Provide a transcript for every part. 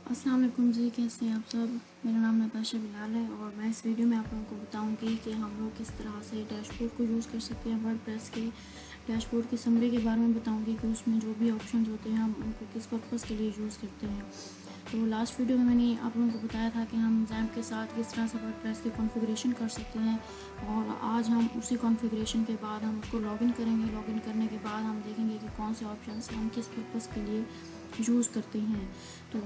अस्सलाम वालेकुम जी, कैसे हैं आप सब। मेरा नाम नताशा बिलाल है और मैं इस वीडियो में आप लोगों को बताऊंगी कि हम लोग किस तरह से डैशबोर्ड को यूज़ कर सकते हैं। वर्डप्रेस के डैशबोर्ड की समरी के बारे में बताऊंगी कि उसमें जो भी ऑप्शंस होते हैं हम उनको किस पर्पज़ के लिए यूज़ करते हैं। तो लास्ट वीडियो में मैंने आप लोगों को बताया था कि हम XAMPP के साथ किस तरह से वर्डप्रेस की कॉन्फ़िगरेशन कर सकते हैं, और आज हम उसी कॉन्फ़िगरेशन के बाद हम उसको लॉगिन करेंगे। लॉगिन करने के बाद हम देखेंगे कि कौन से ऑप्शंस हम किस पर्पज़ के लिए यूज़ करते हैं। तो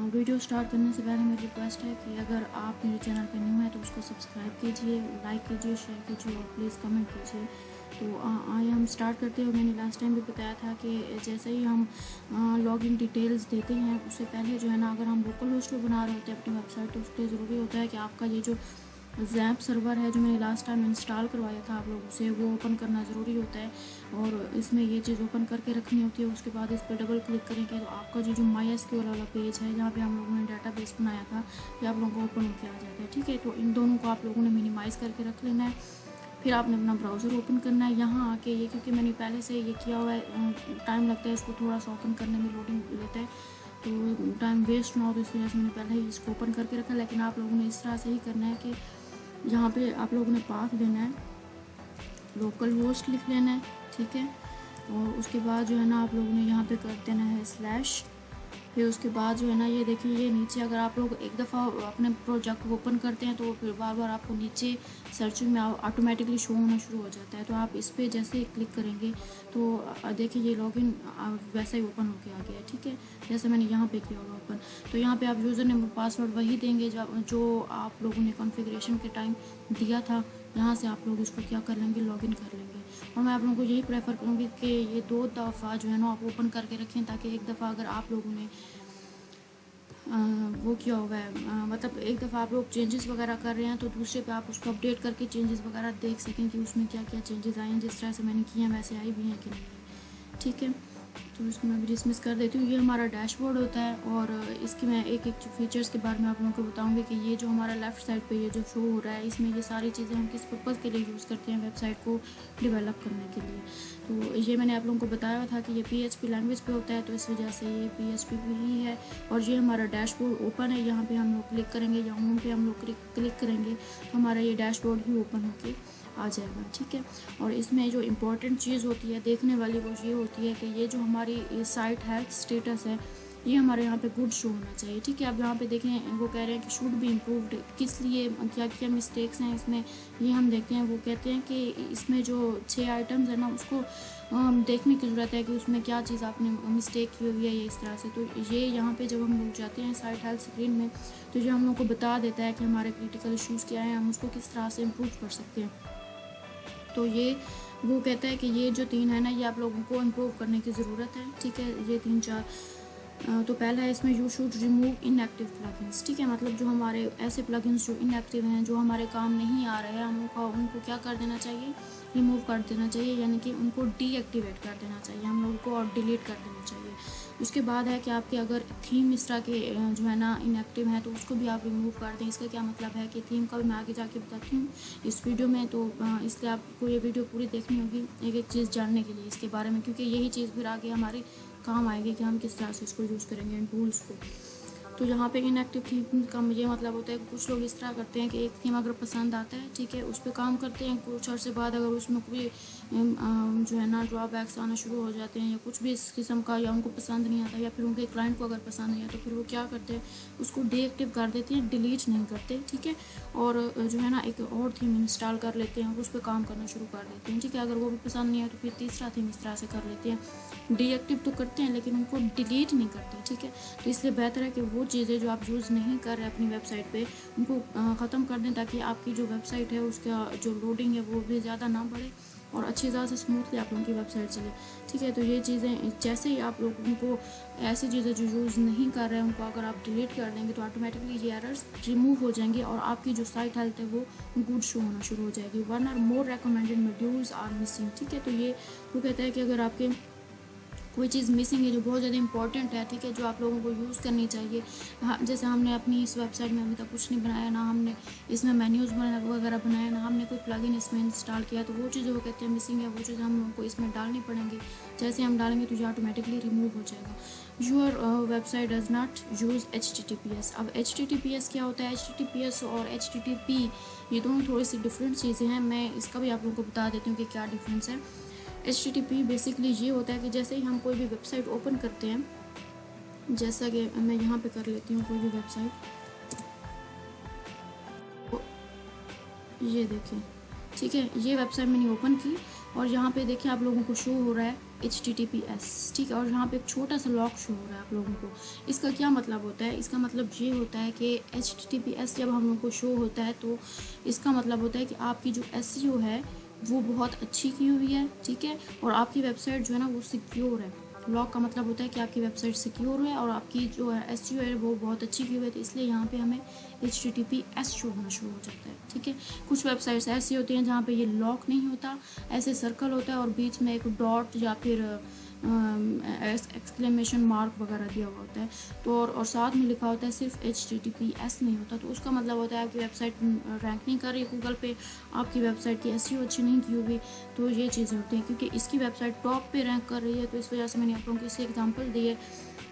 वीडियो स्टार्ट करने से पहले मेरी रिक्वेस्ट है कि अगर आप मेरे चैनल पर न्यू है तो उसको सब्सक्राइब कीजिए, लाइक कीजिए, शेयर कीजिए और प्लीज़ कमेंट कीजिए। तो आइए हम स्टार्ट करते हैं। मैंने लास्ट टाइम भी बताया था कि जैसे ही हम लॉगिन डिटेल्स देते हैं उससे पहले जो है ना, अगर हम लोकल होस्ट पे बना रहे होते हैं अपनी वेबसाइट, तो उसके ज़रूरी होता है कि आपका ये जो XAMPP सर्वर है जो मैंने लास्ट टाइम इंस्टॉल करवाया था आप लोगों से, वो ओपन करना ज़रूरी होता है। और इसमें ये चीज़ ओपन करके रखनी होती है। उसके बाद इस पर डबल क्लिक करेंगे तो आपका जो MySQL वाला पेज है जहाँ पे हम लोगों ने डाटाबेस बनाया था, ये आप लोगों को ओपन होकर आ जाता है। ठीक है, तो इन दोनों को आप लोगों ने मिनिमाइज़ करके रख लेना है। फिर आपने अपना ब्राउज़र ओपन करना है। यहाँ आके ये, क्योंकि मैंने पहले से ये किया हुआ है, टाइम लगता है इसको थोड़ा सा ओपन करने में, लोडिंग लेता है, तो टाइम वेस्ट ना हो, तो इस वजह से मैंने पहले ही इसको ओपन करके रखा। लेकिन आप लोगों ने इस तरह से ही करना है कि यहाँ पे आप लोगों ने पाथ देना है, लोकल होस्ट लिख लेना है। ठीक है, और उसके बाद जो है ना आप लोगों ने यहाँ पे कर देना है / फिर उसके बाद जो है ना, ये देखिए ये नीचे, अगर आप लोग एक दफ़ा अपने प्रोजेक्ट को ओपन करते हैं तो फिर बार बार आपको नीचे सर्चिंग में ऑटोमेटिकली शो होना शुरू हो जाता है। तो आप इस पर जैसे ही क्लिक करेंगे तो देखिए ये लॉगिन वैसा ही ओपन होके आ गया है। ठीक है, जैसे मैंने यहाँ पे किया होगा ओपन। तो यहाँ पे आप यूज़र नेम और पासवर्ड वही देंगे जो आप लोगों ने कॉन्फ़िगरेशन के टाइम दिया था। यहाँ से आप लोग इसको क्या कर लेंगे, लॉगिन कर लेंगे। और मैं आप लोगों को यही प्रेफर करूँगी कि ये 2 दफ़ा जो है ना आप ओपन करके रखें, ताकि एक दफ़ा अगर आप लोगों ने वो किया हुआ है, मतलब एक दफ़ा आप लोग चेंजेस वगैरह कर रहे हैं तो दूसरे पे आप उसको अपडेट करके चेंजेस वगैरह देख सकें कि उसमें क्या क्या चेंजेस आए हैं, जिस तरह से मैंने किए हैं वैसे आई भी हैं कि नहीं। ठीक है, तो इसको मैं भी डिसमिस कर देती हूँ। ये हमारा डैशबोर्ड होता है और इसकी मैं एक एक फीचर्स के बारे में आप लोगों को बताऊंगी कि ये जो हमारा लेफ़्ट साइड पे ये जो शो हो रहा है, इसमें ये सारी चीज़ें हम किस पर्पज़ के लिए यूज़ करते हैं वेबसाइट को डेवलप करने के लिए। तो ये मैंने आप लोगों को बताया था कि ये PHP लैंग्वेज पे होता है, तो इस वजह से ये PHP पे ही है। और ये हमारा डैशबोर्ड ओपन है। यहाँ पे हम लोग क्लिक करेंगे या होम पे हम लोग क्लिक करेंगे तो हमारा ये डैशबोर्ड ही ओपन होके आ जाएगा। ठीक है, और इसमें जो इम्पोर्टेंट चीज़ होती है देखने वाली, वो ये होती है कि ये जो हमारी साइट हेल्थ स्टेटस है, ये हमारे यहाँ पे गुड शो होना चाहिए। ठीक है, अब यहाँ पे देखें वो कह रहे हैं कि शुड बी इम्प्रूव्ड, किस लिए, क्या क्या मिस्टेक्स हैं इसमें, ये हम देखते हैं। वो कहते हैं कि इसमें जो 6 आइटम्स है ना, उसको देखने की ज़रूरत है कि उसमें क्या चीज़ आपने मिस्टेक की हुई है, ये इस तरह से। तो ये यहाँ पे जब हम लोग जाते हैं साइट हेल्थ स्क्रीन में, तो ये हम लोग को बता देता है कि हमारे क्रिटिकल इशूज़ क्या हैं, हम उसको किस तरह से इम्प्रूव कर सकते हैं। तो ये वो कहता है कि ये जो 3 है ना, ये आप लोगों को इम्प्रूव करने की ज़रूरत है। ठीक है, ये 3-4 तो पहला है इसमें you should remove inactive plugins. ठीक है, मतलब जो हमारे ऐसे प्लगइन्स जो इनएक्टिव हैं, जो हमारे काम नहीं आ रहे हैं, उनको क्या कर देना चाहिए, रिमूव कर देना चाहिए, यानी कि उनको डीएक्टिवेट कर देना चाहिए हम लोगों को, और डिलीट कर देना चाहिए। उसके बाद है कि आपके अगर थीम इस तरह के जो है ना इनएक्टिव हैं, तो उसको भी आप रिमूव कर दें। इसका क्या मतलब है कि थीम का भी मैं आगे जाके बताती हूँ इस वीडियो में, तो इसलिए आपको ये वीडियो पूरी देखनी होगी एक एक चीज़ जानने के लिए इसके बारे में, क्योंकि यही चीज़ फिर आगे हमारे काम आएगी कि हम किस तरह से इसको यूज़ करेंगे इन टूल्स को। तो यहाँ पे इनएक्टिव थीम का ये मतलब होता है कि कुछ लोग इस तरह करते हैं कि एक थीम अगर पसंद आता है, ठीक है, उस पर काम करते हैं, कुछ अर्से बाद अगर उसमें कोई जो है ना ड्रॉबैक्स आना शुरू हो जाते हैं या कुछ भी इस किस्म का, या उनको पसंद नहीं आता, या फिर उनके क्लाइंट को अगर पसंद नहीं आता, तो फिर वो क्या करते हैं, उसको डीएक्टिव कर देते हैं, डिलीट नहीं करते। ठीक है, और जो है ना एक और थीम इंस्टॉल कर लेते हैं और उस पर काम करना शुरू कर देते हैं। ठीक है, अगर वो भी पसंद नहीं है तो फिर तीसरा थीम इस तरह से कर लेते हैं, डीएक्टिव तो करते हैं लेकिन उनको डिलीट नहीं करते। ठीक है, तो इसलिए बेहतर है कि वो चीज़ें जो आप यूज़ नहीं कर रहे अपनी वेबसाइट पे, उनको ख़त्म कर दें, ताकि आपकी जो वेबसाइट है उसका जो लोडिंग है वो भी ज़्यादा ना बढ़े और अच्छी तरह से स्मूथली आप लोगों की वेबसाइट चले। ठीक है, तो ये चीज़ें जैसे ही आप लोगों को ऐसी चीज़ें जो यूज़ नहीं कर रहे हैं उनको अगर आप डिलीट कर देंगे तो ऑटोमेटिकली ये एरर्स रिमूव हो जाएंगे और आपकी जो साइट हेल्थ है वो गुड शो होना शुरू हो जाएगी। 1 और मोर रिकमेंडेड मॉड्यूल्स आर मिसिंग। ठीक है, तो ये वो कहता है कि अगर आपके कोई चीज़ मिसिंग है जो बहुत ज़्यादा इंपॉर्टेंट है, ठीक है, जो आप लोगों को यूज़ करनी चाहिए। हाँ, जैसे हमने अपनी इस वेबसाइट में अभी तक कुछ नहीं बनाया, ना हमने इसमें मेन्यूज़ वगैरह बनाया, ना हमने कोई प्लगइन इसमें इंस्टॉल किया, तो वो चीज़ें वो कहते हैं मिसिंग है, वो चीज़ें हम लोगों को इसमें डालनी पड़ेंगी। जैसे हम डालेंगे तो ये ऑटोमेटिकली रिमूव हो जाएगा। Your website does not use HTTPS। अब HTTPS क्या होता है? HTTPS और HTTP ये दोनों थोड़ी सी डिफरेंट चीज़ें हैं। मैं इसका भी आप लोगों को बता देती हूँ कि क्या डिफरेंस है। HTTP बेसिकली ये होता है कि जैसे ही हम कोई भी वेबसाइट ओपन करते हैं, जैसा कि मैं यहाँ पे कर लेती हूँ कोई भी वेबसाइट, ये देखें, ठीक है, ये वेबसाइट मैंने ओपन की और यहाँ पे देखिए आप लोगों को शो हो रहा है HTTPS, ठीक है, और यहाँ पे एक छोटा सा लॉक शो हो रहा है आप लोगों को। इसका क्या मतलब होता है? इसका मतलब ये होता है कि HTTPS जब हम लोगों को शो होता है तो इसका मतलब होता है कि आपकी जो SEO है वो बहुत अच्छी की हुई है, ठीक है, और आपकी वेबसाइट जो है ना वो सिक्योर है। लॉक का मतलब होता है कि आपकी वेबसाइट सिक्योर है और आपकी जो SEO है वो बहुत अच्छी की हुई है, तो इसलिए यहाँ पे हमें HTTPS शो होना शुरू हो जाता है, ठीक है। कुछ वेबसाइट्स ऐसी होती हैं जहाँ पे ये लॉक नहीं होता, ऐसे सर्कल होता है और बीच में एक डॉट या फिर एक्सक्लेमेशन मार्क वगैरह दिया हुआ होता है, तो और साथ में लिखा होता है सिर्फ HTTPS नहीं होता, तो उसका मतलब होता है आपकी वेबसाइट रैंक नहीं कर रही गूगल पे, आपकी वेबसाइट की SEO अच्छी नहीं की हुई, तो ये चीज़ें होती हैं। क्योंकि इसकी वेबसाइट टॉप पे रैंक कर रही है, तो इस वजह से मैंने आप लोगों को इससे एग्जांपल दी है,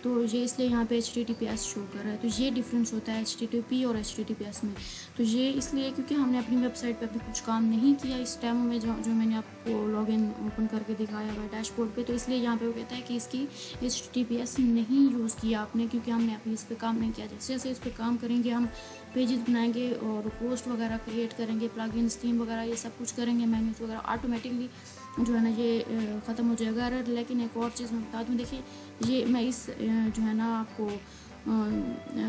तो ये इसलिए यहाँ पे HTTPS शो कर रहा है। तो ये डिफरेंस होता है HTTP और HTTPS में। तो ये इसलिए क्योंकि हमने अपनी वेबसाइट पे अभी कुछ काम नहीं किया इस टाइम में, जो मैंने आपको लॉगिन ओपन करके दिखाया हुआ है डैशबोर्ड पे, तो इसलिए यहाँ पे वो कहता है कि इसकी HTTPS नहीं यूज़ किया आपने, क्योंकि हमने अभी इस पर काम नहीं किया। जैसे जैसे इस पर काम करेंगे, हम पेजेस बनाएंगे और पोस्ट वगैरह क्रिएट करेंगे, प्लगइन्स थीम वगैरह ये सब कुछ करेंगे, मेन्यूज वगैरह, ऑटोमेटिकली जो है ना ये ख़त्म हो जाएगा एरर। लेकिन एक और चीज़ मैं बता दूँ, देखिए ये मैं इस जो है ना आपको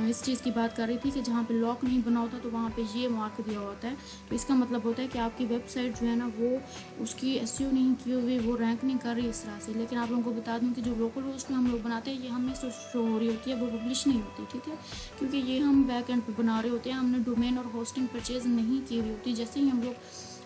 इस चीज़ की बात कर रही थी कि जहाँ पे लॉक नहीं बना होता तो वहाँ पे ये मार्क दिया होता है, तो इसका मतलब होता है कि आपकी वेबसाइट जो है ना वो उसकी SEO नहीं की हुई, वो रैंक नहीं कर रही इस तरह से। लेकिन आप लोगों को बता दूँ कि जो लोकल होस्ट में हम लोग बनाते हैं ये हमें शो हो रही होती है, वो पब्लिश नहीं होती, ठीक है, क्योंकि ये हम बैक एंड पे बना रहे होते हैं, हमने डोमेन और होस्टिंग परचेज नहीं की हुई होती। जैसे ही हम लोग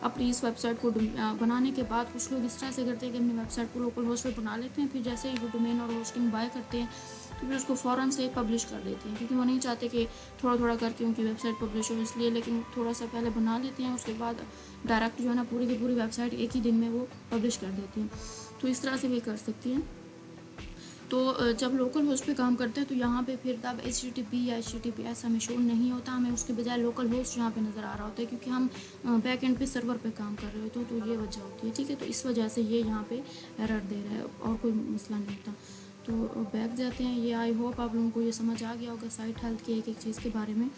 अपनी इस वेबसाइट को बनाने के बाद कुछ लोग इस तरह से करते हैं कि अपनी वेबसाइट को लोकल होस्ट पे बना लेते हैं, फिर जैसे ही वो डोमेन और होस्टिंग बाय करते हैं तो फिर उसको फ़ौरन से पब्लिश कर देते हैं, क्योंकि वो नहीं चाहते कि थोड़ा थोड़ा करके उनकी वेबसाइट पब्लिश हो, इसलिए। लेकिन थोड़ा सा पहले बना लेते हैं, उसके बाद डायरेक्ट जो है ना पूरी की पूरी वेबसाइट एक ही दिन में वो पब्लिश कर देती हैं। तो इस तरह से भी कर सकती हैं। तो जब लोकल होस्ट पे काम करते हैं तो यहाँ पे फिर तब HTTP या HTTPS हमें शो नहीं होता, हमें उसके बजाय लोकल होस्ट यहाँ पे नज़र आ रहा होता है, क्योंकि हम बैक एंड पे सर्वर पे काम कर रहे होते हैं, तो ये वजह होती है, ठीक है। तो इस वजह से ये यहाँ पे एरर दे रहा है और कोई मसला नहीं होता। तो बैक जाते हैं। ये आई होप आप लोगों को ये समझ आ गया होगा साइट हेल्थ के एक एक चीज़ के बारे में।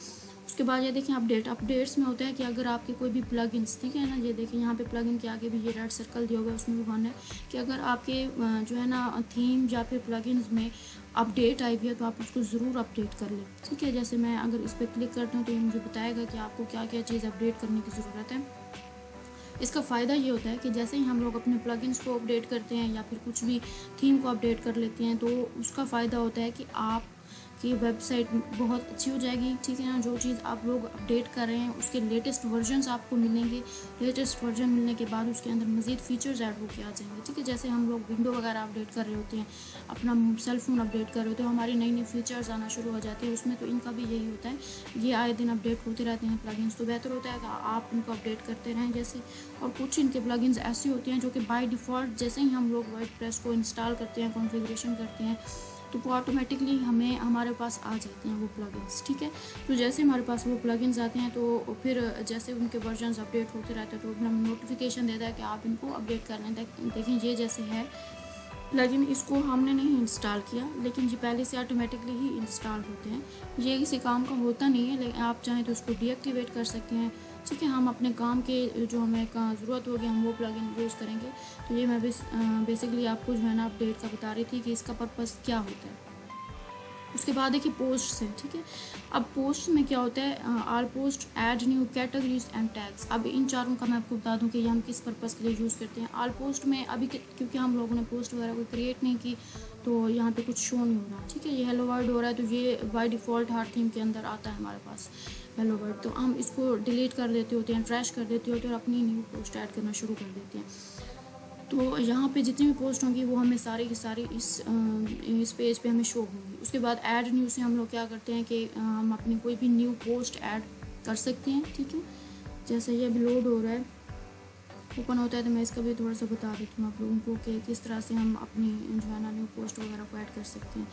उसके बाद ये देखें अपडेट्स में होता है कि अगर आपके कोई भी प्लगइन्स, ठीक है ना, ये देखें यहाँ पे प्लगइन के आगे भी ये रेड सर्कल दिया हुआ है, उसमें भी वन है कि अगर आपके जो है ना थीम या फिर प्लगइन्स में अपडेट आई हुई है तो आप उसको ज़रूर अपडेट कर लें, ठीक है। जैसे मैं अगर इस पर क्लिक करती हूँ तो ये मुझे बताएगा कि आपको क्या क्या चीज़ अपडेट करने की ज़रूरत है। इसका फ़ायदा ये होता है कि जैसे ही हम लोग अपने प्लगइन्स को अपडेट करते हैं या फिर कुछ भी थीम को अपडेट कर लेते हैं, तो उसका फ़ायदा होता है कि आप की वेबसाइट बहुत अच्छी हो जाएगी, ठीक है ना। जो चीज़ आप लोग अपडेट कर रहे हैं उसके लेटेस्ट वर्जन्स आपको मिलेंगे, लेटेस्ट वर्जन मिलने के बाद उसके अंदर मज़ीद फीचर्स ऐड होकर आ जाएंगे, ठीक है। जैसे हम लोग विंडो वगैरह अपडेट कर रहे होते हैं, अपना सेल फ़ोन अपडेट कर रहे होते हैं, हमारी नई नई फीचर्स आना शुरू हो जाती है उसमें, तो इनका भी यही होता है, ये आए दिन अपडेट होते रहते हैं प्लगइन्स। तो बेहतर होता है कि आप उनको अपडेट करते रहें जैसे। और कुछ इनके प्लगइन्स ऐसे होते हैं जो कि बाय डिफ़ॉल्ट जैसे ही हम लोग वर्डप्रेस को इंस्टॉल करते हैं, कॉन्फ़िगरेशन करते हैं, तो वो ऑटोमेटिकली हमारे पास आ जाते हैं वो प्लगइन्स, ठीक है। तो जैसे हमारे पास वो प्लगइन्स आते हैं तो फिर जैसे उनके वर्जन्स अपडेट होते रहते हैं तो हमें नोटिफिकेशन देता है कि आप इनको अपडेट कर लें। देखें ये जैसे है प्लगइन, इसको हमने नहीं इंस्टॉल किया, लेकिन ये पहले से ऑटोमेटिकली ही इंस्टॉल होते हैं। ये किसी काम का होता नहीं है, लेकिन आप चाहें तो उसको डीएक्टिवेट कर सकते हैं, ठीक है। हम अपने काम के जो हमें ज़रूरत होगी हम वो प्लगइन यूज़ करेंगे। तो ये मैं बेसिकली आपको जो है ना अपडेट का बता रही थी कि इसका पर्पज़ क्या होता है। उसके बाद देखिए पोस्ट है, ठीक है। अब पोस्ट में क्या होता है, all post, add new, categories and tags. अब इन चारों का मैं आपको बता दूं कि ये हम किस पर्पज़ के लिए यूज़ करते हैं। आल पोस्ट में अभी क्योंकि हम लोगों ने पोस्ट वगैरह कोई क्रिएट नहीं की तो यहाँ पे कुछ शो नहीं हो रहा, ठीक है। ये हेलो वर्ल्ड हो रहा है, तो ये बाय डिफ़ॉल्ट हर थीम के अंदर आता है हमारे पास हेलो वर्ल्ड, तो हम इसको डिलीट कर देते होते हैं, ट्रैश कर देते होते हैं और अपनी न्यू पोस्ट ऐड करना शुरू कर देते हैं। तो यहाँ पे जितनी भी पोस्ट होंगी वो हमें सारी की सारी इस पेज पे हमें शो होंगी। उसके बाद ऐड न्यू से हम लोग क्या करते हैं कि हम अपनी कोई भी न्यू पोस्ट ऐड कर सकते हैं, ठीक है। जैसे ये अभी लोड हो रहा है, ओपन होता है तो मैं इसका भी थोड़ा सा बता देती हूँ आप लोगों को कि किस तरह से हम अपनी जो है ना न्यू पोस्ट वगैरह को ऐड कर सकते हैं।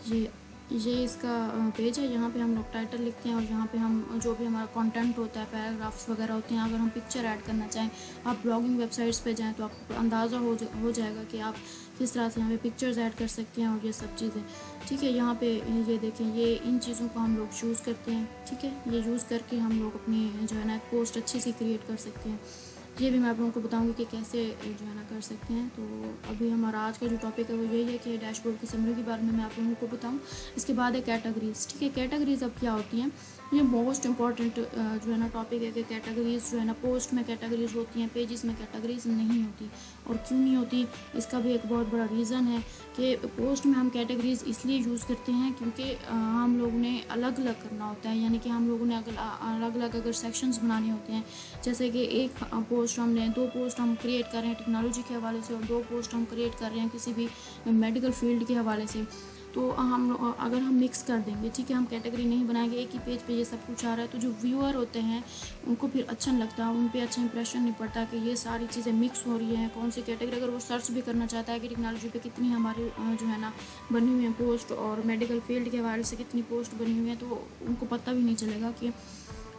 ये इसका पेज है। यहाँ पे हम लोग टाइटल लिखते हैं और यहाँ पे हम जो भी हमारा कंटेंट होता है, पैराग्राफ्स वगैरह होते हैं, अगर हम पिक्चर ऐड करना चाहें, आप ब्लॉगिंग वेबसाइट्स पे जाएं तो आपको अंदाज़ा हो जाएगा कि आप किस तरह से यहाँ पे पिक्चर्स ऐड कर सकते हैं और ये सब चीज़ें। ठीक है, यहाँ पे ये देखें, ये इन चीज़ों को हम लोग यूज़ करते हैं। ठीक है, ये यूज़ करके हम लोग अपनी जो है ना पोस्ट अच्छी सी क्रिएट कर सकते हैं। ये भी मैं आप लोगों को बताऊंगी कि कैसे जो है ना कर सकते हैं। तो अभी हमारा आज का जो टॉपिक है वो यही है कि डैशबोर्ड की समरी के बारे में मैं आप लोगों को बताऊं। इसके बाद है कैटेगरीज। ठीक है, कैटेगरीज अब क्या होती हैं, ये मोस्ट इंपॉर्टेंट जो है ना टॉपिक है कि कैटेगरीज जो है ना पोस्ट में कैटेगरीज होती हैं, पेजेस में कैटेगरीज नहीं होती। और क्यों नहीं होती, इसका भी एक बहुत बड़ा रीज़न है कि पोस्ट में हम कैटेगरीज इसलिए यूज़ करते हैं क्योंकि हम लोगों ने अलग अलग करना होता है, यानी कि हम लोगों ने अलग अलग अगर सेक्शंस बनाने होते हैं, जैसे कि एक पोस्ट हमने 2 पोस्ट हम क्रिएट कर रहे हैं टेक्नोलॉजी के हवाले से और 2 पोस्ट हम क्रिएट कर रहे हैं किसी भी मेडिकल फील्ड के हवाले से, तो अगर हम मिक्स कर देंगे, ठीक है, हम कैटेगरी नहीं बनाएंगे, एक ही पेज पे ये सब कुछ आ रहा है, तो जो व्यूअर होते हैं उनको फिर अच्छा नहीं लगता, उन पे अच्छा इंप्रेशन नहीं पड़ता कि ये सारी चीज़ें मिक्स हो रही हैं, कौन सी कैटेगरी। अगर वो सर्च भी करना चाहता है कि टेक्नोलॉजी पे कितनी हमारी जो है ना बनी हुई है पोस्ट और मेडिकल फील्ड के हवाले से कितनी पोस्ट बनी हुई है, तो उनको पता भी नहीं चलेगा कि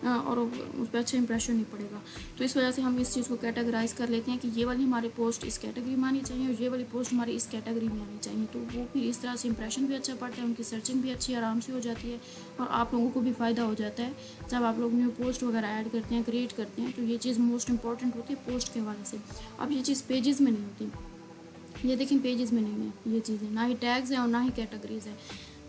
और उस पर अच्छा इंप्रेशन नहीं पड़ेगा। तो इस वजह से हम इस चीज़ को कैटेगराइज कर लेते हैं कि ये वाली हमारी पोस्ट इस कैटेगरी में आनी चाहिए और ये वाली पोस्ट हमारी इस कैटेगरी में आनी चाहिए। तो वो फिर इस तरह से इंप्रेशन भी अच्छा पड़ता है, उनकी सर्चिंग भी अच्छी आराम से हो जाती है और आप लोगों को भी फ़ायदा हो जाता है जब आप लोग न्यू पोस्ट वगैरह ऐड करते हैं, क्रिएट करते हैं। तो ये चीज़ मोस्ट इंपॉर्टेंट होती है पोस्ट के हवाले से। अब ये चीज़ पेजेस में नहीं होती, ये देखें पेजेस में नहीं है ये चीज़ें, ना ही टैग्स हैं और ना ही कैटेगरीज है।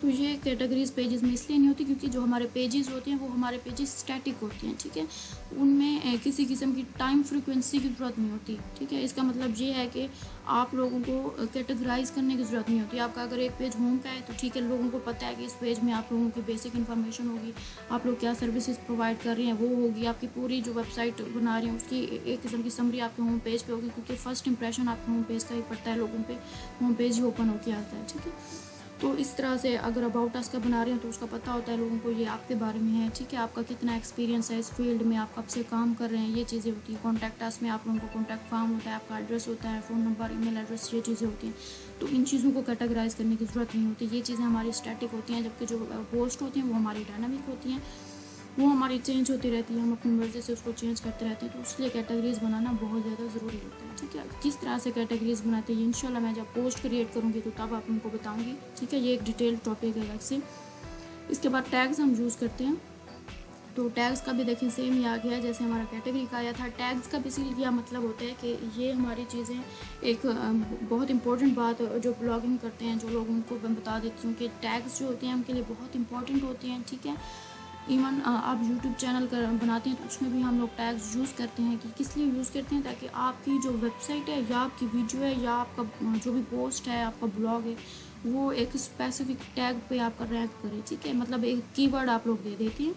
तो ये कैटेगरीज पेजेस में इसलिए नहीं होती क्योंकि जो हमारे पेजेस होते हैं वो हमारे पेजेस स्टैटिक होते हैं। ठीक है, उनमें किसी किस्म की टाइम फ्रीक्वेंसी की ज़रूरत नहीं होती। ठीक है, इसका मतलब ये है कि आप लोगों को कैटेगराइज करने की ज़रूरत नहीं होती। आपका अगर एक पेज होम का है तो ठीक है, लोगों को पता है कि इस पेज में आप लोगों की बेसिक इन्फॉर्मेशन होगी, आप लोग क्या सर्विसेज प्रोवाइड कर रहे हैं वो होगी, आपकी पूरी जो वेबसाइट बना रहे हैं उसकी एक किस्म की समरी आपके होम पेज पे होगी, क्योंकि फर्स्ट इंप्रेशन आपके होम पेज का ही पड़ता है, लोगों पे होम पेज ही ओपन होकर आता है। ठीक है, तो इस तरह से अगर अबाउट अस का बना रहे हैं तो उसका पता होता है लोगों को ये आपके बारे में है। ठीक है, आपका कितना एक्सपीरियंस है इस फील्ड में, आप कब से काम कर रहे हैं, ये चीज़ें होती हैं। कॉन्टैक्ट अस में आप लोगों को कॉन्टैक्ट फॉर्म होता है, आपका एड्रेस होता है, फ़ोन नंबर, ईमेल एड्रेस, ये चीज़ें होती हैं। तो इन चीज़ों को कैटेगराइज करने की ज़रूरत नहीं होती, ये चीज़ें हमारी स्टैटिक होती हैं, जबकि जो पोस्ट होती हैं वो हमारी डायनामिक होती हैं, वो हमारी चेंज होती रहती है, हम अपनी मर्ज़ी से उसको चेंज करते रहते हैं। तो उसके लिए कैटेगरीज बनाना बहुत ज़्यादा ज़रूरी होता है। ठीक है, किस तरह से कैटेगरीज बनाते हैं इंशाल्लाह मैं जब पोस्ट क्रिएट करूँगी तो तब आप उनको बताऊँगी। ठीक है, ये एक डिटेल टॉपिक है अलग से। इसके बाद टैग्स हम यूज़ करते हैं, तो टैग्स का भी देखें सेम ही आ गया जैसे हमारा कैटेगरी का आया था। टैग्स का बेसिकली क्या मतलब होता है कि ये हमारी चीज़ें एक बहुत इंपॉर्टेंट बात जो ब्लॉगिंग करते हैं जो लोग, उनको मैं बता देती हूँ कि टैग्स जो होते हैं उनके लिए बहुत इंपॉर्टेंट होते हैं। ठीक है, इवन आप यूट्यूब चैनल बनाते हैं तो उसमें भी हम लोग टैग्स यूज़ करते हैं कि किस लिए यूज़ करते हैं, ताकि आपकी जो वेबसाइट है या आपकी वीडियो है या आपका जो भी पोस्ट है, आपका ब्लॉग है, वो एक स्पेसिफिक टैग पे आपका रैंक करे। ठीक है, मतलब एक कीवर्ड आप लोग दे देते हैं,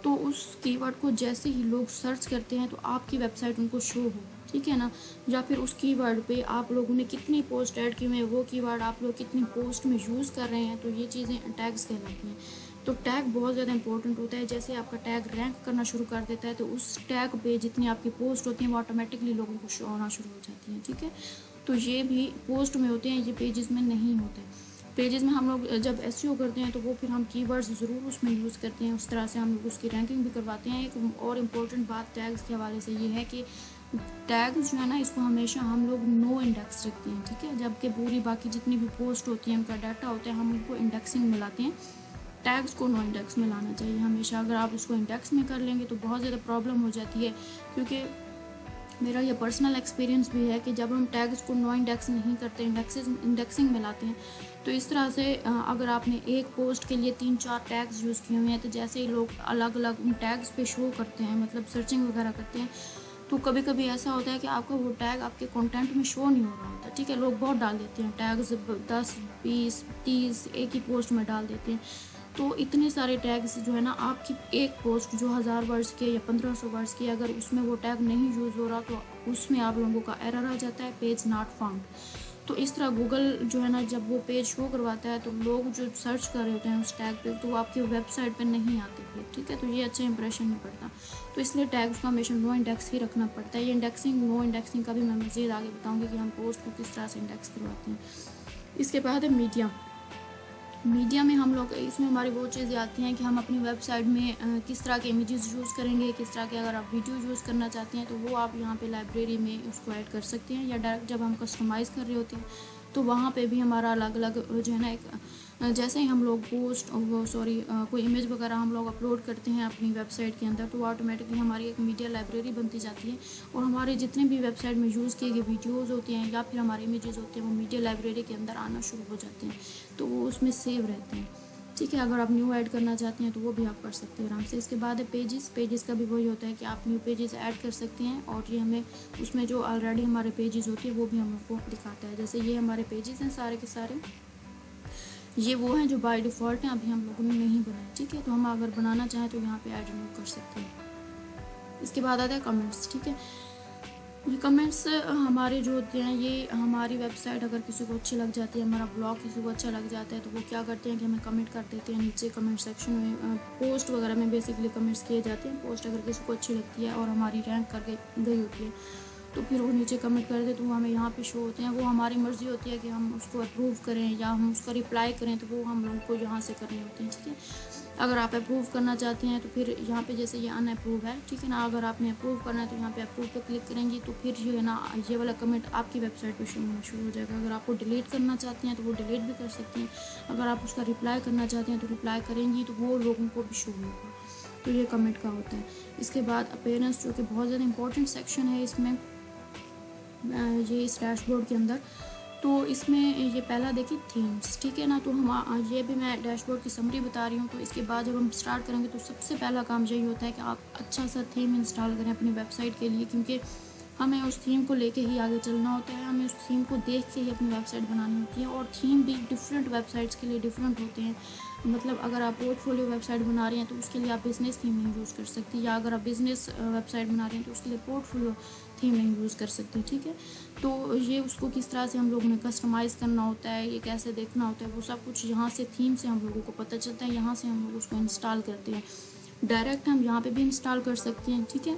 तो उस कीवर्ड को जैसे ही लोग सर्च करते हैं तो आपकी वेबसाइट उनको शो हो। ठीक है ना, या फिर उस कीवर्ड पे आप लोगों ने कितनी पोस्ट ऐड की हुई है, वो कीवर्ड आप लोग कितनी पोस्ट में यूज़ कर रहे हैं, तो ये चीज़ें टैग्स कहलाती हैं। तो टैग बहुत ज़्यादा इंपॉर्टेंट होता है। जैसे आपका टैग रैंक करना शुरू कर देता है तो उस टैग पे जितनी आपकी पोस्ट होती हैं वो ऑटोमेटिकली लोगों को शो होना शुरू हो जाती हैं। ठीक है, तो ये भी पोस्ट में होते हैं, ये पेजेस में नहीं होते। पेजेस में हम लोग जब एसईओ करते हैं तो वो फिर हम कीवर्ड्स ज़रूर उसमें यूज़ करते हैं, उस तरह से हम लोग उसकी रैंकिंग भी करवाते हैं। एक और इम्पोर्टेंट बात टैग्स के हवाले से ये है कि टैग्स जो है ना, इसको हमेशा हम लोग नो इंडेक्स रखते हैं। ठीक है, जबकि पूरी बाकी जितनी भी पोस्ट होती है उनका डाटा होता है, हम उनको इंडेक्सिंग में लाते हैं। टैग्स को नो इंडेक्स में लाना चाहिए हमेशा। अगर आप उसको इंडेक्स में कर लेंगे तो बहुत ज़्यादा प्रॉब्लम हो जाती है, क्योंकि मेरा ये पर्सनल एक्सपीरियंस भी है कि जब हम टैग्स को नो इंडेक्स नहीं करते, इंडेक्सिंग में लाते हैं, तो इस तरह से अगर आपने एक पोस्ट के लिए 3-4 टैग्स यूज़ किए हुए हैं, तो जैसे ही लोग अलग अलग उन टैग्स पे शो करते हैं, मतलब सर्चिंग वगैरह करते हैं, तो कभी कभी ऐसा होता है कि आपका वो टैग आपके कंटेंट में शो नहीं हो रहा होता। ठीक है, लोग बहुत डाल देते हैं टैग्स, 10, 20, 30 एक ही पोस्ट में डाल देते हैं। तो इतने सारे टैग्स जो है ना, आपकी एक पोस्ट जो 1000 वर्ड्स की है या 1500 वर्ड्स की, अगर उसमें वो टैग नहीं यूज़ हो रहा तो उसमें आप लोगों का एरर आ जाता है, पेज नॉट फाउंड। तो इस तरह गूगल जो है ना जब वो पेज शो करवाता है तो लोग जो सर्च कर रहे होते हैं उस टैग पे तो वो आपकी वेबसाइट पे नहीं आते फिर, ठीक है। तो ये अच्छा इंप्रेशन नहीं पड़ता, तो इसलिए टैग्स का हमेशा नो इंडेक्स ही रखना पड़ता है। ये इंडेक्सिंग नो इंडेक्सिंग का भी मैं मज़ीद आगे बताऊँगी कि हम पोस्ट को किस तरह से इंडेक्स करवाते हैं। इसके बाद है मीडिया। मीडिया में हम लोग इसमें हमारी वो चीज़ें आती हैं कि हम अपनी वेबसाइट में किस तरह के इमेजेस यूज़ करेंगे, किस तरह के अगर आप वीडियो यूज़ करना चाहते हैं तो वो आप यहाँ पे लाइब्रेरी में उसको ऐड कर सकते हैं, या डायरेक्ट जब हम कस्टमाइज़ कर रहे होते हैं तो वहाँ पे भी हमारा अलग अलग जो है ना एक जैसे ही हम लोग पोस्ट कोई इमेज वगैरह हम लोग अपलोड करते हैं अपनी वेबसाइट के अंदर तो ऑटोमेटिकली हमारी एक मीडिया लाइब्रेरी बनती जाती है और हमारे जितने भी वेबसाइट में यूज़ किए गए वीडियोज़ होते हैं या फिर हमारे इमेजेस होते हैं वो मीडिया लाइब्रेरी के अंदर आना शुरू हो जाते हैं, तो वो उसमें सेव रहते हैं, ठीक है। अगर आप न्यू ऐड करना चाहते हैं तो वो भी आप कर सकते हैं आराम से। इसके बाद है पेजेस का भी वही होता है कि आप न्यू पेजेस ऐड कर सकते हैं और ये हमें उसमें जो ऑलरेडी हमारे पेजेस होते हैं वो भी हम लोग को दिखाता है। जैसे ये हमारे पेजेस हैं सारे के सारे, ये वो हैं जो बाय डिफ़ॉल्ट हैं, अभी हम लोगों ने नहीं बनाए, ठीक है। तो हम अगर बनाना चाहें तो यहाँ पे ऐड न्यू कर सकते हैं। इसके बाद आता है कमेंट्स, ठीक है। ये कमेंट्स हमारे जो होते हैं ये हमारी वेबसाइट अगर किसी को अच्छी लग जाती है, हमारा ब्लॉग किसी को अच्छा लग जाता है तो वो क्या करते हैं कि हमें कमेंट कर देते हैं नीचे कमेंट सेक्शन में। पोस्ट वगैरह में बेसिकली कमेंट्स किए जाते हैं। पोस्ट अगर किसी को अच्छी लगती है और हमारी रैंक करके गई होती है तो फिर वो नीचे कमेंट कर दे तो वो हमें यहाँ पे शो होते हैं। वो हमारी मर्ज़ी होती है कि हम उसको अप्रूव करें या हम उसका रिप्लाई करें, तो वो हम लोगों को यहाँ से करने होते हैं, ठीक है। अगर आप अप्रूव करना चाहते हैं तो फिर यहाँ पे जैसे ये अनअप्रूव है, ठीक है ना, अगर आपने अप्रूव करना है तो यहाँ पे अप्रूव पे क्लिक करेंगे तो फिर जो है ना ये वाला कमेंट आपकी वेबसाइट पे शो होना शुरू हो जाएगा। अगर आपको डिलीट करना चाहते हैं तो वो डिलीट भी कर सकते हैं। अगर आप उसका रिप्लाई करना चाहते हैं तो रिप्लाई करेंगी तो वो लोगों को भी शो होगा। तो ये कमेंट का होता है। इसके बाद अपीयरेंस जो कि बहुत ज़्यादा इंपॉर्टेंट सेक्शन है इसमें, ये इस डैशबोर्ड के अंदर। तो इसमें ये पहला देखिए थीम्स, ठीक है ना। तो हम ये भी मैं डैशबोर्ड की समरी बता रही हूँ। तो इसके बाद जब हम स्टार्ट करेंगे तो सबसे पहला काम यही होता है कि आप अच्छा सा थीम इंस्टॉल करें अपनी वेबसाइट के लिए, क्योंकि हमें उस थीम को लेके ही आगे चलना होता है। हमें उस थीम को देख के ही अपनी वेबसाइट बनानी होती है और थीम भी डिफरेंट वेबसाइट्स के लिए डिफरेंट होते हैं। मतलब अगर आप पोर्टफोलियो वेबसाइट बना रहे हैं तो उसके लिए आप बिज़नेस थीम नहीं यूज़ कर सकती, या अगर आप बिज़नेस वेबसाइट बना रहे हैं तो उसके लिए पोर्टफोलियो थीम नहीं यूज़ कर सकती, ठीक है। तो ये उसको किस तरह से हम लोगों ने कस्टमाइज़ करना होता है, ये कैसे देखना होता है, वो सब कुछ यहाँ से थीम से हम लोगों को पता चलता है। यहाँ से हम लोग उसको इंस्टॉल करते हैं। डायरेक्ट हम यहाँ पे भी इंस्टॉल कर सकते हैं, ठीक है।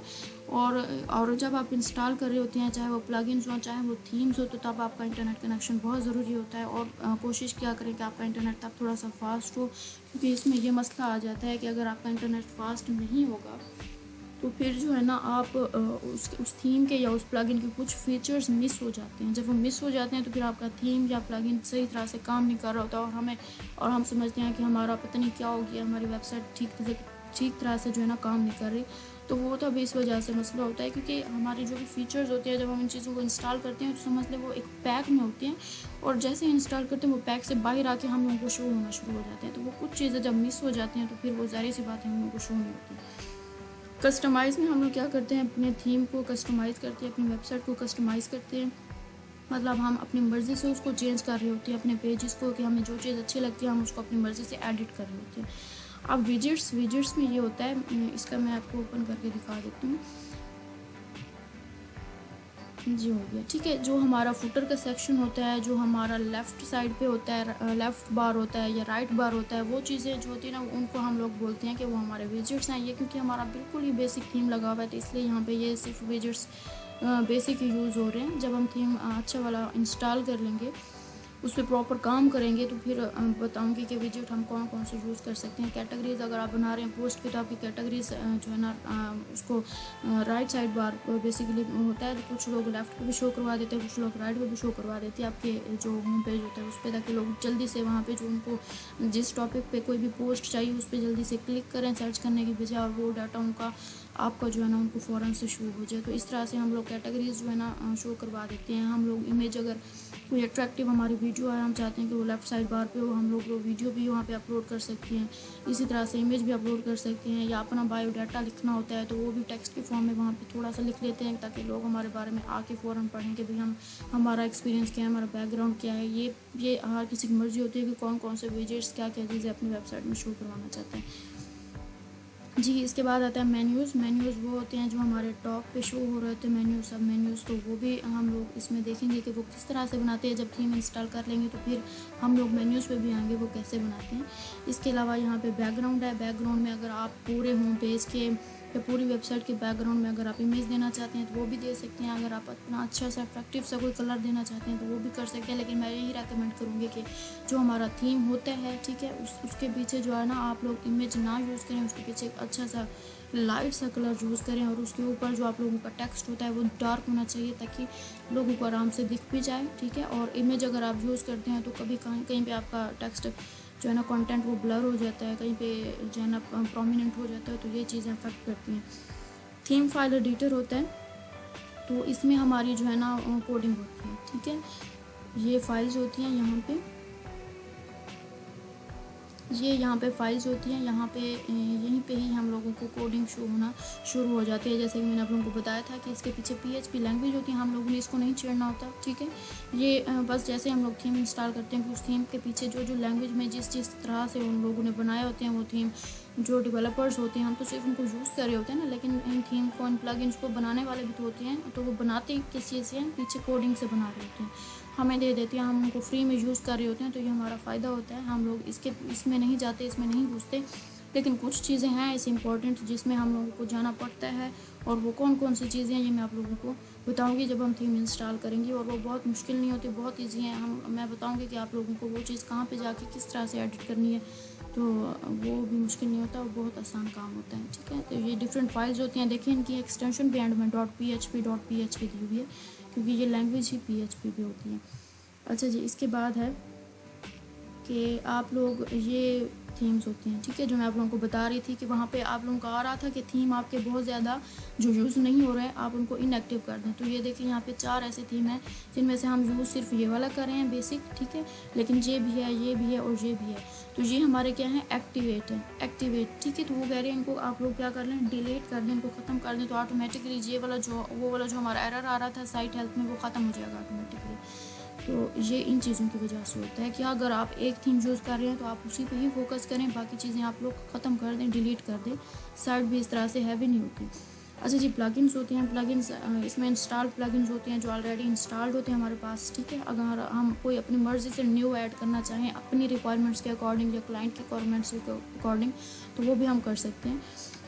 और जब आप इंस्टॉल कर रहे होते हैं, चाहे वो प्लगइन्स हो चाहे वो थीम्स हो, तो तब आपका इंटरनेट कनेक्शन बहुत ज़रूरी होता है। और कोशिश क्या करें कि आपका इंटरनेट तब थोड़ा सा फास्ट हो, क्योंकि इसमें ये मसला आ जाता है कि अगर आपका इंटरनेट फास्ट नहीं होगा तो फिर जो है ना आप उस थीम के या उस प्लगइन के कुछ फीचर्स मिस हो जाते हैं। जब वो मिस हो जाते हैं तो फिर आपका थीम या प्लगइन सही तरह से काम नहीं कर रहा होता और हम समझते हैं कि हमारा पता नहीं क्या हो गया, हमारी वेबसाइट ठीक तरह से जो है ना काम नहीं कर रही। तो वो तो अभी इस वजह से मसला होता है, क्योंकि हमारे जो भी फीचर्स होते हैं जब हम इन चीज़ों को इंस्टॉल करते हैं तो समझ लें वो एक पैक में होते हैं, और जैसे इंस्टॉल करते हैं वो पैक से बाहर आके हम लोगों को शो होना शुरू हो जाते हैं। तो वो कुछ चीज़ें जब मिस हो जाती हैं तो फिर वो ज़ाहिर सी बात है हम लोगों को शो नहीं होती। कस्टमाइज़ में हम लोग क्या करते हैं, अपने थीम को कस्टमाइज़ करते हैं, अपनी वेबसाइट को कस्टमाइज़ करते हैं। मतलब हम अपनी मर्ज़ी से उसको चेंज कर रहे होते हैं अपने पेजेस को, कि हमें जो चीज़ अच्छी लगती है हम उसको अपनी मर्ज़ी से एडिट कर रहे होते हैं। अब विजेट्स में ये होता है, इसका मैं आपको ओपन करके दिखा देती हूँ। जी हो गया, ठीक है। जो हमारा फुटर का सेक्शन होता है, जो हमारा लेफ़्ट साइड पे होता है, लेफ़्ट बार होता है या राइट बार होता है, वो चीज़ें जो होती है ना उनको हम लोग बोलते हैं कि वो हमारे विजेट्स हैं। ये क्योंकि हमारा बिल्कुल ही बेसिक थीम लगा हुआ है तो इसलिए यहाँ पे ये सिर्फ विजेट्स बेसिक ही यूज़ हो रहे हैं। जब हम थीम अच्छा वाला इंस्टॉल कर लेंगे, उस पर प्रॉपर काम करेंगे तो फिर बताऊंगी कि विजेट हम कौन कौन से यूज़ कर सकते हैं। कैटेगरीज अगर आप बना रहे हैं पोस्ट पे तो आपकी कैटेगरीज जो है ना उसको राइट साइड बार बेसिकली होता है। तो कुछ लोग लेफ़्ट पे भी शो करवा देते हैं, कुछ लोग राइट पे भी शो करवा देते हैं आपके जो होम पेज होता है उस पर, ताकि लोग जल्दी से वहाँ पर जो उनको जिस टॉपिक पर कोई भी पोस्ट चाहिए उस पर जल्दी से क्लिक करें सर्च करने की बजाय, और वो डाटा उनका आपका जो है ना उनको फ़ौरन से शो हो जाए। तो इस तरह से हम लोग कैटेगरीज जो है ना शो करवा देते हैं। हम लोग इमेज अगर कोई अट्रैक्टिव हमारी वीडियो है, हम चाहते हैं कि वो लेफ़्ट साइड बार पे हो, हम लोग वो वीडियो भी वहाँ पे अपलोड कर सकते हैं। इसी तरह से इमेज भी अपलोड कर सकते हैं, या अपना बायोडाटा लिखना होता है तो वो भी टेक्स्ट के फॉर्म में वहाँ पे थोड़ा सा लिख लेते हैं, ताकि लोग हमारे बारे में आके फ़ौरन पढ़ें कि भाई हमारा एक्सपीरियंस क्या है, हमारा बैकग्राउंड क्या है। ये हर किसी की मर्ज़ी होती है कि कौन कौन से विजेट्स क्या क्या चीज़ें अपनी वेबसाइट में शो करवाना चाहते हैं। जी, इसके बाद आता है मेन्यूज़। मेन्यूज़ वो होते हैं जो हमारे टॉप पे शो हो रहे थे, मेन्यूज़, सब मेन्यूज़, तो वो भी हम लोग इसमें देखेंगे कि वो किस तरह से बनाते हैं। जब थीम इंस्टॉल कर लेंगे तो फिर हम लोग मेन्यूज़ पे भी आएंगे वो कैसे बनाते हैं। इसके अलावा यहाँ पे बैकग्राउंड है। बैकग्राउंड में अगर आप पूरे होम पेज के या पूरी वेबसाइट के बैकग्राउंड में अगर आप इमेज देना चाहते हैं तो वो भी दे सकते हैं। अगर आप अपना अच्छा सा अट्रैक्टिव सा कोई कलर देना चाहते हैं तो वो भी कर सकते हैं। लेकिन मैं यही रेकमेंड करूँगी कि जो हमारा थीम होता है, ठीक है, उसके पीछे जो है ना आप लोग इमेज ना यूज़ करें, उसके पीछे एक अच्छा सा लाइट सा कलर यूज़ करें और उसके ऊपर जो आप लोगों का टेक्स्ट होता है वो डार्क होना चाहिए ताकि लोगों को आराम से दिख भी जाए, ठीक है। और इमेज अगर आप यूज़ करते हैं तो कभी कहीं पे आपका टेक्स्ट जो है ना कंटेंट वो ब्लर हो जाता है, कहीं पे जो है ना प्रोमिनेंट हो जाता है, तो ये चीज़ें अफेक्ट करती हैं। थीम फाइल एडिटर होता है, तो इसमें हमारी जो है ना कोडिंग होती है, ठीक है। ये फाइल्स होती हैं यहाँ पे, ये यहाँ पे फाइल्स होती हैं, यहाँ पे यहीं पे ही हम लोगों को कोडिंग शो होना शुरू हो जाती है। जैसे कि मैंने आप लोगों को बताया था कि इसके पीछे PHP लैंग्वेज होती है, हम लोगों ने इसको नहीं छेड़ना होता, ठीक है। ये बस जैसे हम लोग थीम इंस्टॉल करते हैं कि उस थीम के पीछे जो लैंग्वेज में जिस तरह से उन लोगों ने बनाए होते हैं वो थीम, जो डेवलपर्स होते हैं, हम तो सिर्फ उनको यूज़ कर रहे होते हैं ना, लेकिन इन थीम को, इन प्लगइन्स को बनाने वाले भी तो होते हैं, तो वो बनाते किस चीज़ से हैं, पीछे कोडिंग से बना रहे होते हैं, हमें दे देती हैं, हम उनको फ्री में यूज़ कर रहे होते हैं, तो ये हमारा फ़ायदा होता है। हम लोग इसमें नहीं जाते, इसमें नहीं घुसते। लेकिन कुछ चीज़ें हैं ऐसी इंपॉर्टेंट जिसमें हम लोगों को जाना पड़ता है, और वो कौन कौन सी चीज़ें हैं ये मैं आप लोगों को बताऊंगी जब हम थीम इंस्टॉल करेंगे। और वो बहुत मुश्किल नहीं होती, बहुत ईजी है। मैं बताऊंगी कि आप लोगों को वो चीज़ कहाँ पे जाके किस तरह से एडिट करनी है, तो वो भी मुश्किल नहीं होता, वो बहुत आसान काम होता है, ठीक है। तो ये डिफरेंट फाइल्स होती हैं, देखिए इनकी एक्सटेंशन भी एंड में .php दी हुई है, क्योंकि ये लैंग्वेज ही PHP भी होती है। अच्छा जी, इसके बाद है कि आप लोग ये थीम्स होती हैं, ठीक है, जो मैं आप लोगों को बता रही थी कि वहाँ पे आप लोगों को आ रहा था कि थीम आपके बहुत ज़्यादा जो यूज़ नहीं हो रहे हैं आप उनको इनएक्टिव कर दें। तो ये देखिए यहाँ पे 4 ऐसे थीम हैं जिनमें से हम यूज़ सिर्फ ये वाला कर रहे हैं बेसिक, ठीक है, लेकिन ये भी है, ये भी है और ये भी है। तो ये हमारे क्या है, एक्टिवेट है, एक्टिवेट, ठीक है। तो वो कह रहे हैं इनको आप लोग क्या कर लें, डिलीट कर दें, इनको ख़त्म कर दें, तो ऑटोमेटिकली ये वाला वो वाला जो हमारा एरर आ रहा था साइट हेल्थ में वो ख़त्म हो जाएगा ऑटोमेटिकली। तो ये इन चीज़ों की वजह से होता है कि अगर आप एक थीम यूज़ कर रहे हैं तो आप उसी पे ही फोकस करें, बाकी चीज़ें आप लोग ख़त्म कर दें, डिलीट कर दें। साइट भी इस तरह से हैवी नहीं होती। अच्छा जी, प्लगइन्स होती हैं। प्लगइन्स इसमें इंस्टॉल प्लगइन्स होते हैं जो ऑलरेडी इंस्टॉल्ड होते हैं हमारे पास, ठीक है। अगर हम कोई अपनी मर्ज़ी से न्यू ऐड करना चाहें अपनी रिक्वायरमेंट्स के अकॉर्डिंग या क्लाइंट की रिक्वायरमेंट्स के अकॉर्डिंग, तो वो भी हम कर सकते हैं।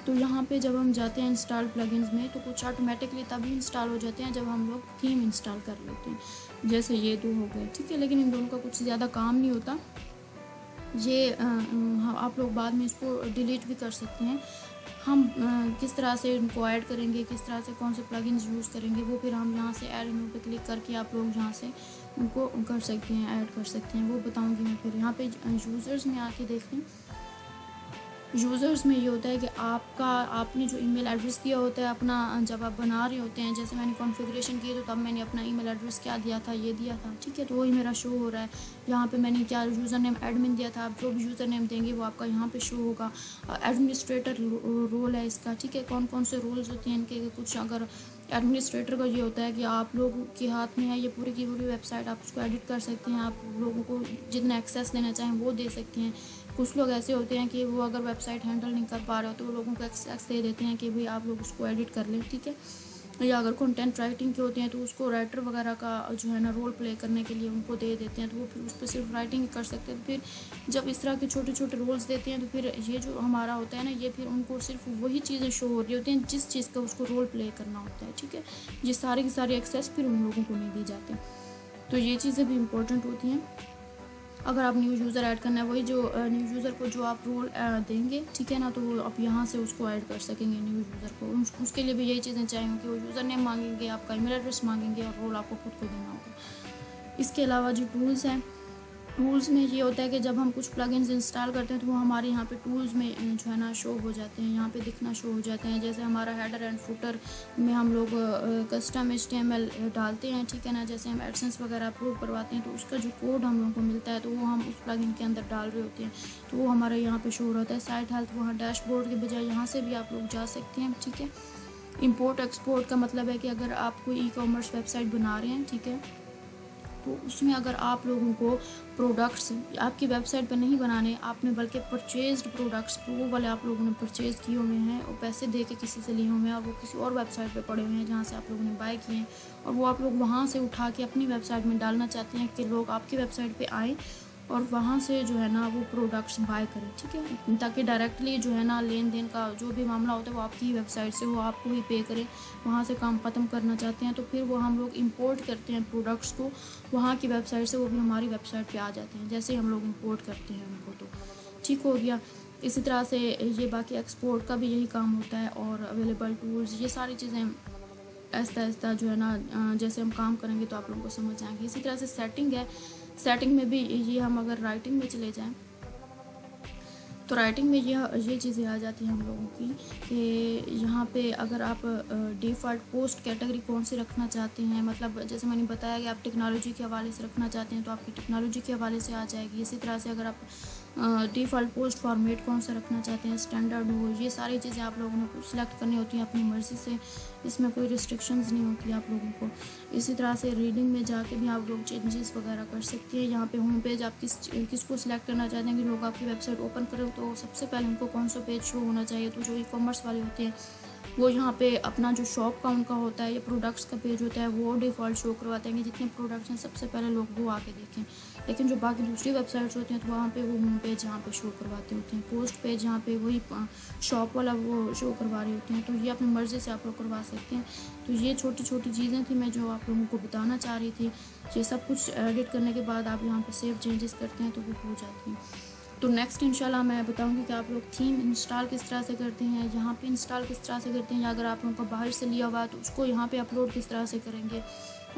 तो यहाँ पे जब हम जाते हैं इंस्टॉल प्लगइन्स में तो कुछ ऑटोमेटिकली तभी इंस्टॉल हो जाते हैं जब हम लोग थीम इंस्टॉल कर लेते हैं, जैसे ये 2 हो गए, ठीक है। लेकिन इन दोनों का कुछ ज़्यादा काम नहीं होता, ये आप लोग बाद में इसको डिलीट भी कर सकते हैं। हम किस तरह से इनको ऐड करेंगे, किस तरह से कौन से प्लगइन्स यूज़ करेंगे, वो फिर हम यहाँ से ऐड न्यू पे क्लिक करके आप लोग यहाँ से उनको कर सकते हैं, ऐड कर सकते हैं, वो बताऊँगी मैं। फिर यहाँ पे यूज़र्स में आके देखते हैं। यूज़र्स में ये होता है कि आपने जो ईमेल एड्रेस दिया होता है अपना, जब आप बना रहे होते हैं, जैसे मैंने कॉन्फ़िगरेशन की तो तब मैंने अपना ईमेल एड्रेस क्या दिया था, ये दिया था, ठीक है। तो वही मेरा शो हो रहा है यहाँ पे। मैंने क्या यूज़र नेम एडमिन दिया था, आप जो भी यूज़र नेम देंगे वो आपका यहाँ पे शो होगा। एडमिनिस्ट्रेटर रोल है इसका, ठीक है। कौन कौन से रोल्स होते हैं इनके, कुछ अगर एडमिनिस्ट्रेटर का ये होता है कि आप लोगों के हाथ में है ये पूरी की पूरी वेबसाइट, आप उसको एडिट कर सकते हैं, आप लोगों को जितना एक्सेस देना चाहें वो दे सकते हैं। कुछ लोग ऐसे होते हैं कि वो अगर वेबसाइट हैंडल नहीं कर पा रहे हो तो वो लोगों को एक्सेस दे देते हैं कि भाई आप लोग उसको एडिट कर लें, ठीक है। या अगर कंटेंट राइटिंग के होते हैं तो उसको राइटर वगैरह का जो है ना रोल प्ले करने के लिए उनको दे देते हैं, तो वो फिर उस पर सिर्फ राइटिंग ही कर सकते हैं। तो फिर जब इस तरह के छोटे छोटे रोल्स देते हैं तो फिर ये जो हमारा होता है ना, ये फिर उनको सिर्फ वही चीज़ें शो हो रही होती हैं जिस चीज़ का उसको रोल प्ले करना होता है, ठीक है। ये सारी की सारी एक्सेस फिर उन लोगों को नहीं दी जाती। तो ये चीज़ें भी इम्पोर्टेंट होती हैं। अगर आप न्यू यूज़र ऐड करना है, वही जो न्यू यूज़र को जो आप रोल देंगे, ठीक है ना, तो वो आप यहाँ से उसको ऐड कर सकेंगे न्यू यूज़र को। उसके लिए भी यही चीज़ें चाहिए कि वो यूज़र नेम मांगेंगे, आपका ईमेल एड्रेस मांगेंगे और रोल आपको खुद को देना होगा। इसके अलावा जो टूल्स हैं, टूल्स में ये होता है कि जब हम कुछ प्लगइन्स इंस्टॉल करते हैं तो वो हमारे यहाँ पे टूल्स में जो है ना शो हो जाते हैं, यहाँ पे दिखना शो हो जाते हैं। जैसे हमारा हेडर एंड फुटर में हम लोग कस्टम HTML डालते हैं, ठीक है ना। जैसे हम एडसेंस वगैरह अप्रूव करवाते हैं तो उसका जो कोड हम लोगों को मिलता है तो वो हम उस प्लगइन के अंदर डाल रहे होते हैं, तो वो हमारा यहाँ पे शो हो रहा है। साइट हेल्थ, वहाँ डैशबोर्ड के बजाय यहाँ से भी आप लोग जा सकते हैं, ठीक है। इम्पोर्ट एक्सपोर्ट का मतलब है कि अगर आप कोई ई-कॉमर्स वेबसाइट बना रहे हैं, ठीक है, तो उसमें अगर आप लोगों को प्रोडक्ट्स आपकी वेबसाइट पर नहीं बनाने, आपने बल्कि परचेज्ड प्रोडक्ट्स वो वाले आप लोगों ने परचेज़ किए हुए हैं और पैसे दे के किसी से लिए हुए हैं और वो किसी और वेबसाइट पे पड़े हुए हैं जहाँ से आप लोगों ने बाय किए हैं, और वो आप लोग वहाँ से उठा के अपनी वेबसाइट में डालना चाहते हैं कि लोग आपकी वेबसाइट पे आएँ और वहाँ से जो है ना वो प्रोडक्ट्स बाय करें, ठीक है, ताकि डायरेक्टली जो है ना लेन देन का जो भी मामला होता है वो आपकी वेबसाइट से वो आपको ही पे करें, वहाँ से काम ख़त्म करना चाहते हैं तो फिर वो हम लोग इंपोर्ट करते हैं प्रोडक्ट्स को वहाँ की वेबसाइट से, वो भी हमारी वेबसाइट पे आ जाते हैं जैसे हम लोग इंपोर्ट करते हैं उनको, तो ठीक हो गया। इसी तरह से ये बाकी एक्सपोर्ट का भी यही काम होता है, और अवेलेबल टूल्स ये सारी चीज़ें आहिस्ता आहिस्ता जो है ना जैसे हम काम करेंगे तो आप लोगों को समझ आएंगे। इसी तरह से सेटिंग है, सेटिंग में भी ये हम अगर राइटिंग में चले जाएं तो राइटिंग में ये चीज़ें आ जाती हैं हम लोगों की कि यहाँ पे अगर आप डिफ़ॉल्ट पोस्ट कैटेगरी कौन सी रखना चाहते हैं, मतलब जैसे मैंने बताया कि आप टेक्नोलॉजी के हवाले से रखना चाहते हैं तो आपकी टेक्नोलॉजी के हवाले से आ जाएगी। इसी तरह से अगर आप डिफ़ॉल्ट पोस्ट फॉर्मेट कौन सा रखना चाहते हैं, स्टैंडर्ड हो, ये सारी चीज़ें आप लोगों को सिलेक्ट करनी होती हैं अपनी मर्ज़ी से, इसमें कोई रिस्ट्रिक्शंस नहीं होती आप लोगों को। इसी तरह से रीडिंग में जाके भी आप लोग चेंजेस वगैरह कर सकते हैं। यहाँ पे होम पेज आप किसको सिलेक्ट करना चाहते हैं कि लोग आपकी वेबसाइट ओपन करें तो सबसे पहले उनको कौन सा पेज शो होना चाहिए, तो जो ई-कॉमर्स वाले होते हैं वो यहाँ पे अपना जो शॉप का उनका होता है या प्रोडक्ट्स का पेज होता है वो डिफ़ॉल्ट शो करवाते हैं कि जितने प्रोडक्ट्स हैं सबसे पहले लोग वो आके देखें। लेकिन जो बाकी दूसरी वेबसाइट्स होती हैं तो वहाँ पे वो होम पेज यहाँ पे शो करवाते होते हैं, पोस्ट पेज यहाँ पे वही शॉप वाला वो शो करवा रहे होते हैं, तो ये अपनी मर्ज़ी से आप लोग करवा सकते हैं। तो ये छोटी छोटी चीज़ें थी मैं जो आप लोगों को बताना चाह रही थी। ये सब कुछ एडिट करने के बाद आप यहाँ पर सेव चेंजेस करते हैं तो वो हो जाती हैं। तो नेक्स्ट इंशाल्लाह मैं बताऊंगी कि आप लोग थीम इंस्टॉल किस तरह से करते हैं, यहाँ पे इंस्टॉल किस तरह से करते हैं, या अगर आप लोगों का बाहर से लिया हुआ है तो उसको यहाँ पे अपलोड किस तरह से करेंगे,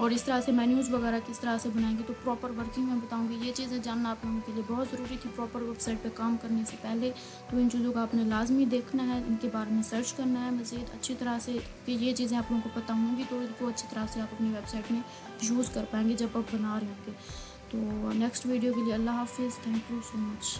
और इस तरह से मेन्यूज़ वगैरह किस तरह से बनाएंगे। तो प्रॉपर वर्किंग में बताऊंगी। ये चीज़ें जानना आप लोगों के लिए बहुत ज़रूरी थी प्रॉपर वेबसाइट पे काम करने से पहले, तो इन चीज़ों का आपने लाजमी देखना है, इनके बारे में सर्च करना है मज़ीद अच्छी तरह से कि ये चीज़ें आप लोगों को पता होंगी तो इनको अच्छी तरह से आप अपनी वेबसाइट में यूज़ कर पाएंगे जब आप बना रहे होंगे। तो नेक्स्ट वीडियो के लिए अल्लाह हाफिज़, थैंक यू सो मच।